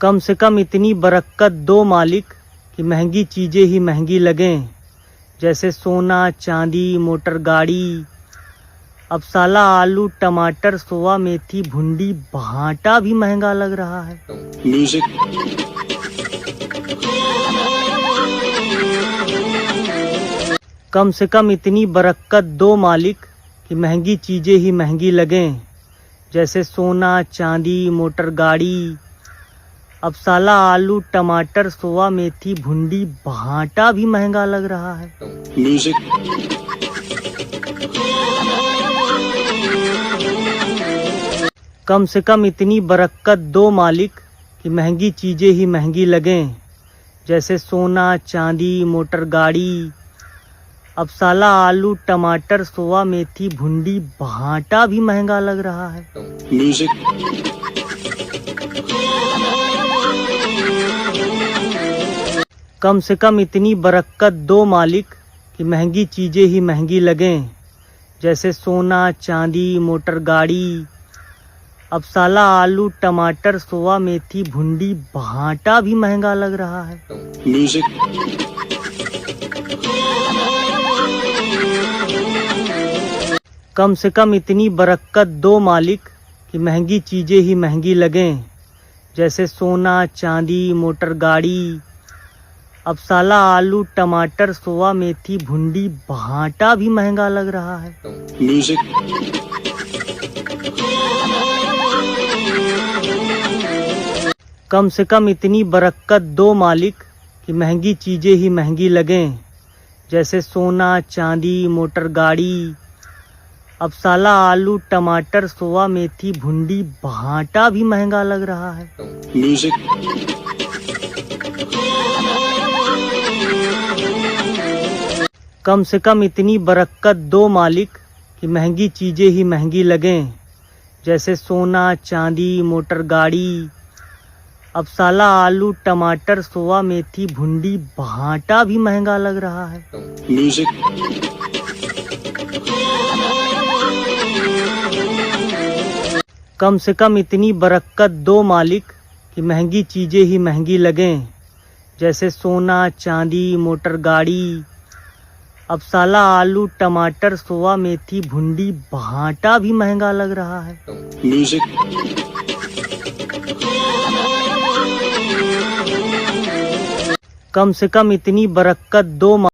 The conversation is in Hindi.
कम से कम इतनी बरक़्क़त दो मालिक कि महंगी चीज़ें ही महंगी लगें, जैसे सोना चांदी मोटर गाड़ी। अब साला आलू टमाटर सोया मेथी भुंडी भांटा भी महंगा लग रहा है। म्यूजिक। कम से कम इतनी बरक़्क़त दो मालिक कि महंगी चीज़ें ही महंगी लगें, जैसे सोना चांदी मोटर गाड़ी। अब साला आलू टमाटर सोया मेथी भुंडी भांटा भी महंगा लग रहा है। म्यूजिक। कम से कम इतनी बरक़्क़त दो मालिक कि महंगी चीज़ें ही महंगी लगें, जैसे सोना चांदी मोटर गाड़ी। अब साला आलू टमाटर सोया मेथी भुंडी भांटा भी महंगा लग रहा है। म्यूजिक। कम से कम इतनी बरक़्क़त दो मालिक कि महंगी चीज़ें ही महंगी लगें, जैसे सोना चांदी मोटर गाड़ी। अब साला आलू टमाटर सोया मेथी भुंडी भांटा भी महंगा लग रहा है। म्यूजिक। कम से कम इतनी बरक़्क़त दो मालिक कि महंगी चीज़ें ही महंगी लगें, जैसे सोना चांदी मोटर गाड़ी। अब साला आलू टमाटर सोया मेथी भुंडी भांटा भी महंगा लग रहा है। म्यूजिक। कम से कम इतनी बरक़्क़त दो मालिक कि महंगी चीज़ें ही महंगी लगें, जैसे सोना चांदी मोटर गाड़ी। अब साला आलू टमाटर सोया मेथी भुंडी भांटा भी महंगा लग रहा है। म्यूजिक। कम से कम इतनी बरक़्क़त दो मालिक कि महंगी चीज़ें ही महंगी लगें, जैसे सोना चांदी मोटर गाड़ी। अब साला आलू टमाटर सोया मेथी भुंडी भांटा भी महंगा लग रहा है। म्यूजिक। कम से कम इतनी बरक़्क़त दो मालिक कि महंगी चीज़ें ही महंगी लगें, जैसे सोना चांदी मोटर गाड़ी। अब साला आलू टमाटर सोया मेथी भुंडी भांटा भी महंगा लग रहा है। म्यूजिक। कम से कम इतनी बरक़्क़त दो